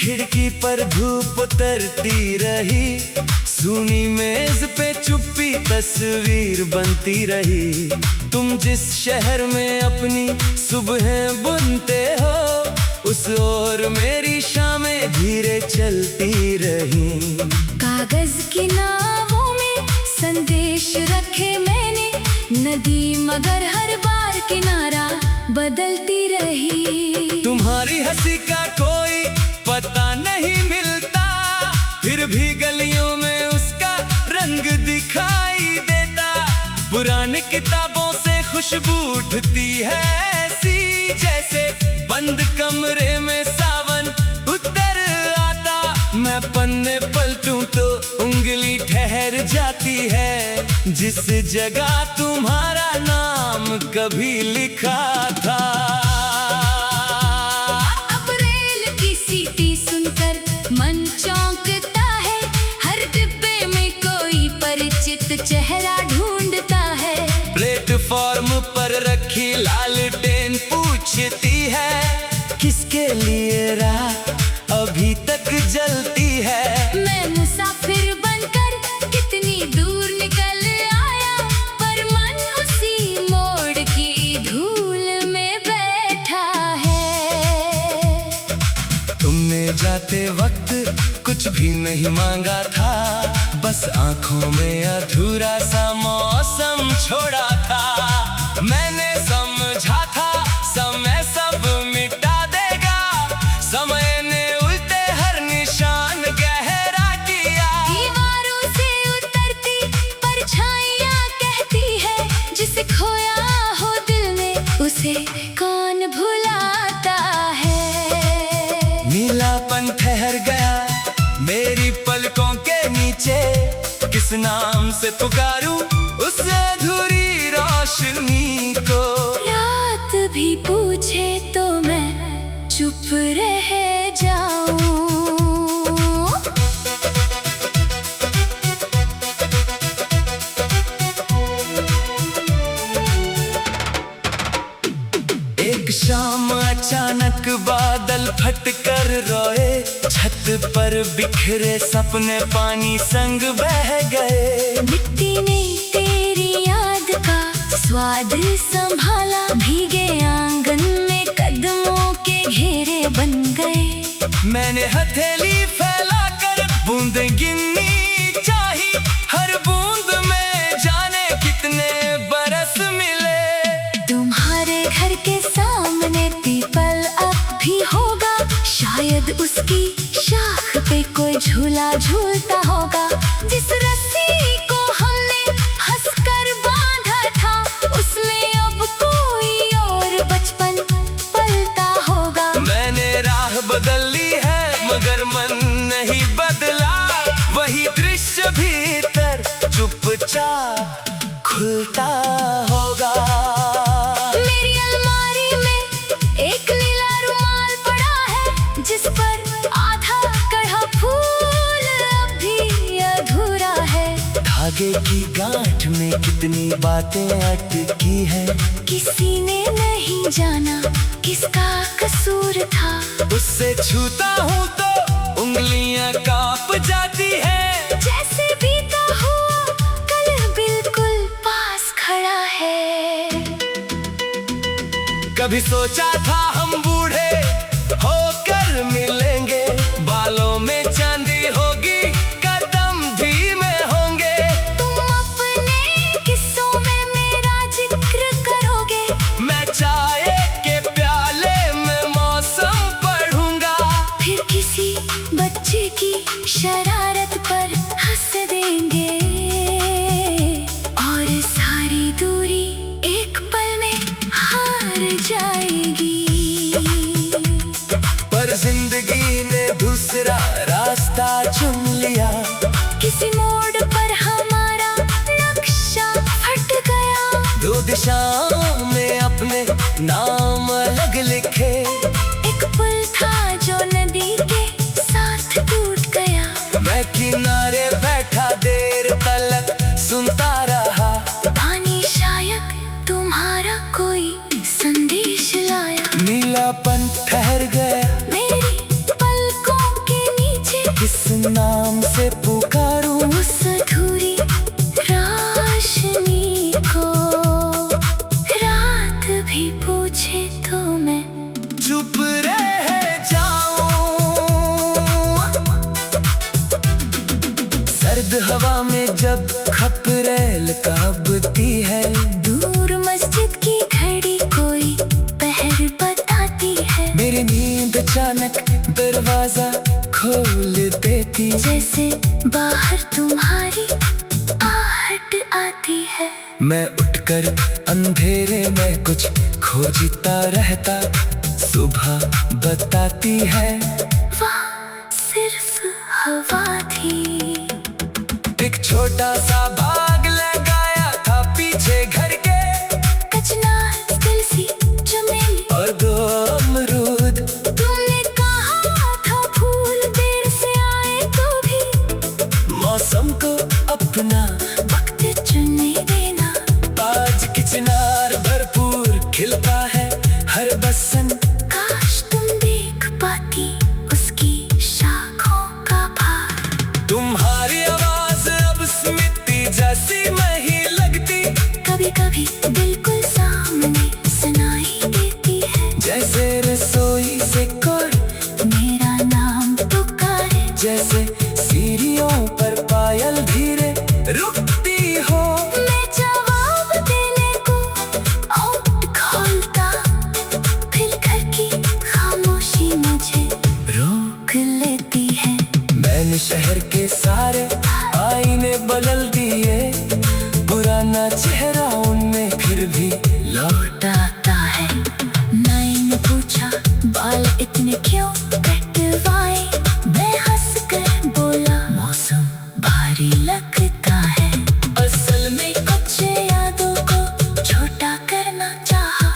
खिड़की पर धूप उतरती रही, सूनी मेज पे चुप्पी तस्वीर बनती रही। तुम जिस शहर में अपनी सुबहें बुनते हो, उस ओर मेरी शामें धीरे चलती रही। कागज की नावों में संदेश रखे मैंने, नदी मगर हर बार किनारा बदलती रही। तुम्हारी हंसी का कोई पता नहीं मिलता, फिर भी गलियों में उसका रंग दिखाई देता। पुरानी किताबों से खुशबू उठती है ऐसी, जैसे बंद कमरे में सावन उतर आता। मैं पन्ने पलटूं तो उंगली ठहर जाती है, जिस जगह तुम्हारा नाम कभी लिखा था। अब रेल की सीटी सुनकर मन चौंकता है, हर डिब्बे में कोई परिचित चेहरा ढूंढता है। प्लेटफॉर्म पर रखी लालटेन पूछती है, किसके लिए रात अभी तक जलती है। मैं मुसाफिर बनकर कितनी दूर निकल आया, पर मन उसी मोड़ की धूल में बैठा है। तुमने जाते वक्त कुछ भी नहीं मांगा था, बस आंखों में अधूरा सा मौसम छोड़ा था। मैंने समझा था समय सब मिटा देगा, समय ने उल्टे हर निशान गहरा किया। दीवारों से उतरती परछाइयां कहती है, जिसे खोया हो दिल में उसे कौन भुलाता है। नीलापन ठहर गया मेरी पलकों के नीचे, किस नाम से पुकारूं उस अधूरी रोशनी को। रात भी पूछे तो मैं चुप रह जाऊं। एक शाम अचानक बादल फटकर रोए, छत पर बिखरे सपने पानी संग बह गए। मिट्टी ने तेरी याद का स्वाद संभाला, भीगे आंगन में कदमों के घेरे बन गए। मैंने हथेली फैलाकर बूंदें गिननी चाही, हर बूंद में जाने कितने बरस मिले। तुम्हारे घर के सामने पीपल अब भी होगा, शायद उसकी शाख पे कोई झूला झूलता होगा। जिस रस्सी को हमने हंसकर बांधा था, उसमें अब कोई और बचपन पलता होगा। मैंने राह बदल ली है मगर मन नहीं बदला, वही दृश्य भीतर चुपचाप खुलता होगा। मेरी अलमारी में एक नीला रुमाल पड़ा है, जिस पर आधा कढ़ा फूल अभी अधूरा है। धागे की गांठ में कितनी बातें अटकी हैं, किसी ने नहीं जाना किसका कसूर था। उससे छूता हूँ तो उंगलियां कांप जाती हैं, जैसे बीता हुआ कल बिल्कुल पास खड़ा है। कभी सोचा था हम बूढ़े होकर मिलेंगे, बालों में चांदी होगी कदम धीमे होंगे। तुम अपने किस्सों में मेरा जिक्र करोगे, मैं चाय के प्याले में मौसम पढ़ूंगा, फिर किसी बच्चे की शरारत पर हंस देंगे, और सारी दूरी एक पल में हार जाएगी। पर जिंदगी ने दूसरा रास्ता चुन लिया, किसी मोड़ पर हमारा नक्शा हट गया। दो दिशाओं में अपने नाम अलग लिखे। एक पुल था जो नदी के साथ टूट गया, मैं किनारे बैठा देर तलक सुनता रहा, पानी शायद तुम्हारा कोई संदेश लाया। नीलापन ठहर गया मेरी पलकों से पुकारूं उस अधूरी रोशनी को। रात भी पूछे तो मैं चुप रह जाऊं। सर्द हवा में जब खपरेल कांपती है, दूर मस्जिद की घड़ी कोई पहर बताती है। मेरी नींद अचानक दरवाजा खोल देती, जैसे बाहर तुम्हारी आहट आती है। मैं उठकर अंधेरे में कुछ खोजता रहता, सुबह बताती है वहाँ सिर्फ हवा थी। एक छोटा सा बाग लगाया था पीछे घर के, कचनार तुलसी चमेली और 2 अमरूद। तुमने कहा था फूल देर से आए तो भी मौसम को अपना वक्त चुनने देना। आज की चिनार भरपूर खिलता है हर बसंत। काश तुम देख पाती उसकी शाखों का भार। तुम्हारी आवाज अब स्मृति जैसी नहीं लगती, कभी कभी बिल्कुल सामने सुनाई देती है। जैसे रसोई से कोई मेरा नाम पुकारे, जैसे सीढ़ियों पर पायल धीरे रुकती हो। मैं जवाब देने को होठ खोलता, फिर घर की खामोशी मुझे रोक लेती है। मैंने शहर के सारे आईने बदल दिए, पुराना चेहरा उनमें फिर भी लौट आता है। नाई ने पूछा बाल इतने क्यों कटवाए, मैं हंस कर बोला मौसम भारी लगता है। असल में कुछ यादों को छोटा करना चाहा,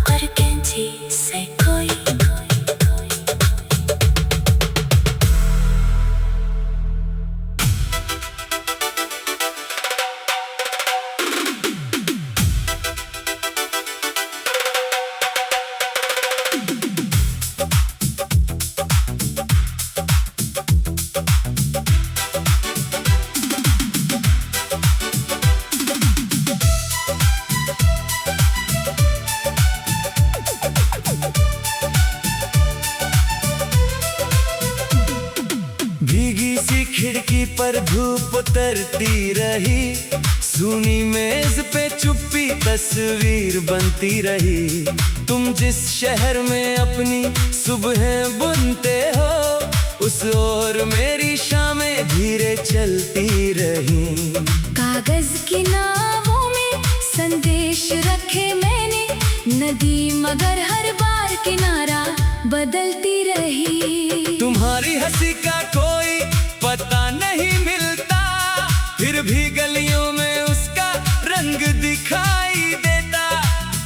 पर कैंची से कोई भीगी सी खिड़की पर धूप उतरती रही, सुनी मेज पे चुप्पी तस्वीर बनती रही। तुम जिस शहर में अपनी सुबह बुनते हो, उस ओर मेरी शामें धीरे चलती रही। कागज की नावों में संदेश रखे मैंने, नदी मगर हर बार किनारा बदलती रही। तुम्हारी हंसी का कोई पता नहीं मिलता, फिर भी गलियों में उसका रंग दिखाई देता।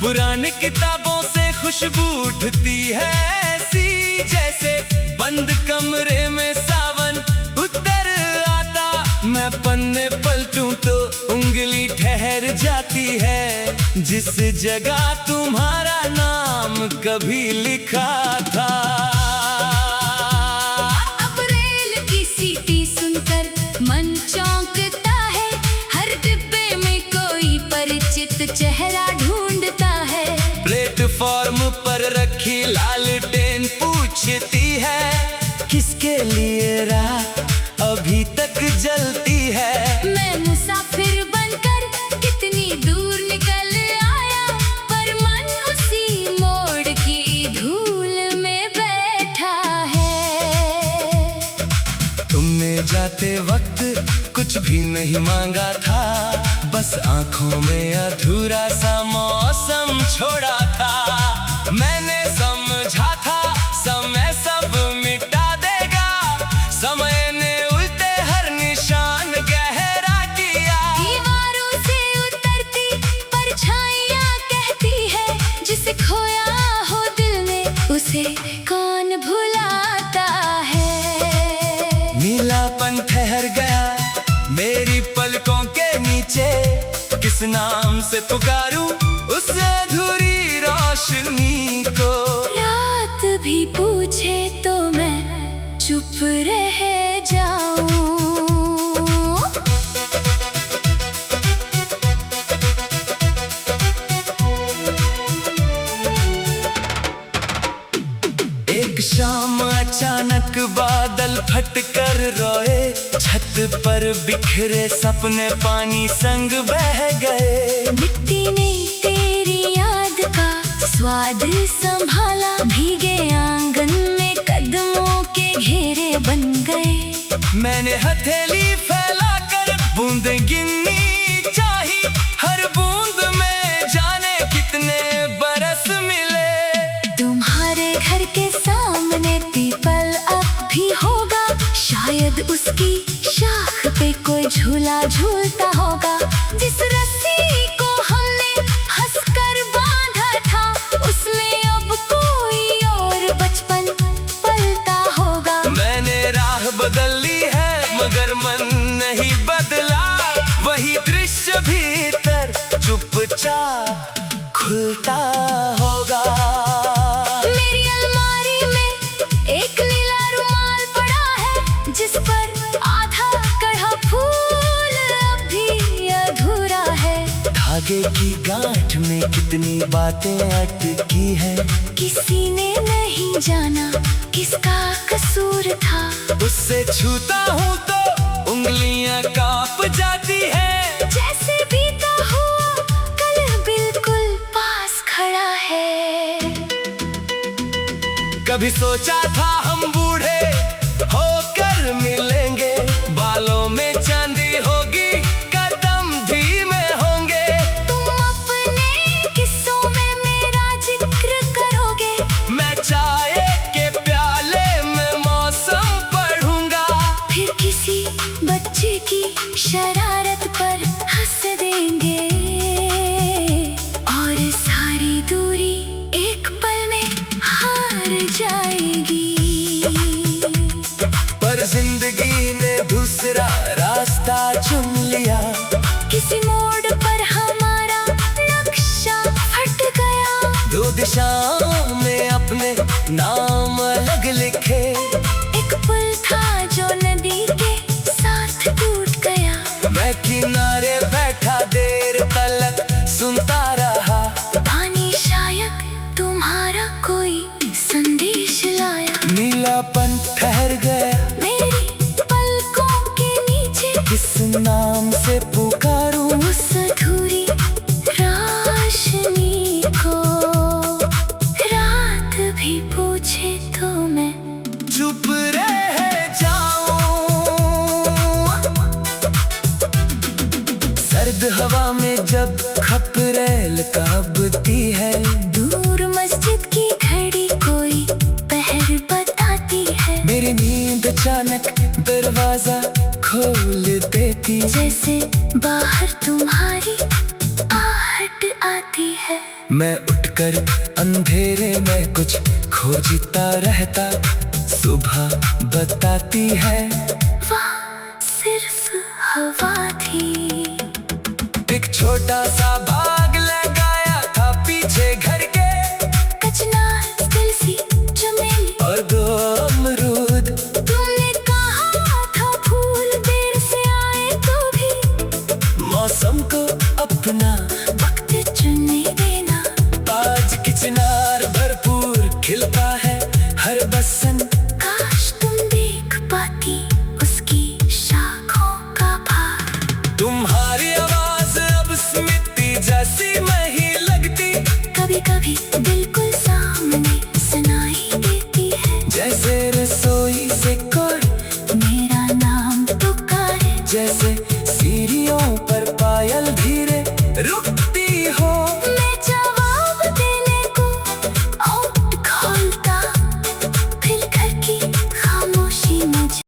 पुरानी किताबों से खुशबू उठती है ऐसी, जैसे बंद कमरे में सावन उतर आता। मैं पन्ने पलटूं तो उंगली ठहर जाती है, जिस जगह तुम्हारा नाम कभी लिखा था। अब रेल की सीटी सुनकर मन चौंकता है, हर डिब्बे में कोई परिचित चेहरा ढूंढता है। प्लेटफॉर्म पर रखी लालटेन पूछती है, किसके लिए रात अभी तक जलती है। मैं मुसाफिर बनकर कितनी दूर निकल आया, पर मन उसी मोड़ की धूल में बैठा है। तुमने जाते वक्त कुछ भी नहीं मांगा था, बस आंखों में अधूरा सा मौसम छोड़ा था। मैंने समझा था समय सब मिटा देगा, समय ने उल्टे हर निशान गहरा किया। दीवारों से उतरती परछाइयां कहती है, जिसे खोया हो दिल में उसे कौन भुलाता है। नीलापन ठहर गया मेरी पलकों के नीचे, किस नाम से पुकारूं उस अधूरी रोशनी को। रात भी पूछे तो मैं चुप रह जाऊं। बादल फट कर रोए, छत पर बिखरे सपने पानी संग बह गए। मिट्टी ने तेरी याद का स्वाद संभाला, भीगे आंगन में कदमों के घेरे बन गए। मैंने हथेली फैलाकर बूंदे गिननी चाही, हर बूंद में जाने कितने बरस मिले। तुम्हारे घर के सामने पीपल अब भी होगा, शायद उसकी शाख पे कोई झूला झूलता होगा। जिस रस्सी को हमने हंसकर बांधा था, उसमें अब कोई और बचपन पलता होगा। मैंने राह बदल ली है मगर मन नहीं बदला, वही दृश्य भीतर चुपचाप खुलता होगा। मेरी अलमारी में एक नीला रुमाल पड़ा है, जिस पर आधा कढ़ा फूल अब भी अधूरा है। धागे की गांठ में कितनी बातें अटकी हैं, किसी ने नहीं जाना किसका कसूर था। उससे छूता हूँ तो उंगलियां कांप जाती हैं, जैसे बीता हुआ कल बिल्कुल पास खड़ा है। कभी सोचा था हम बूढ़े होकर मिलेंगे, बालों में चांदी होगी, कदम धीमे होंगे। तुम अपने किस्सों में मेरा जिक्र करोगे, मैं चाय के प्याले में मौसम पढ़ूंगा, फिर किसी बच्चे की शरारत पर हंस देंगे, और सारी दूरी एक पल में हार जाएगी। पर जिंदगी ने दूसरा रास्ता चुन लिया, किसी मोड़ पर हमारा नक्शा हट गया। दो दिशाओं में अपने नाम अलग लिखे। एक पुल था जो नदी के साथ टूट गया, मैं किनारे बैठा देर तलक सुनता रहा, पानी शायद तुम्हारा कोई संदेश लाया। नीलापन ठहर गया, मेरी पलकों के नीचे किस नाम से पुकारूं उस अधूरी रोशनी को। रात भी पूछे तो मैं चुप रह जाऊं। सर्द हवा में जब खपरेल कांपती है, दूर मस्जिद की घड़ी कोई पहर बताती है। मेरी नींद अचानक दरवाजा खोल देती, जैसे बाहर तुम्हारी आहट आती है। मैं उठकर अंधेरे में कुछ खोजता रहता, सुबह बताती है वहाँ सिर्फ हवा थी। एक छोटा सा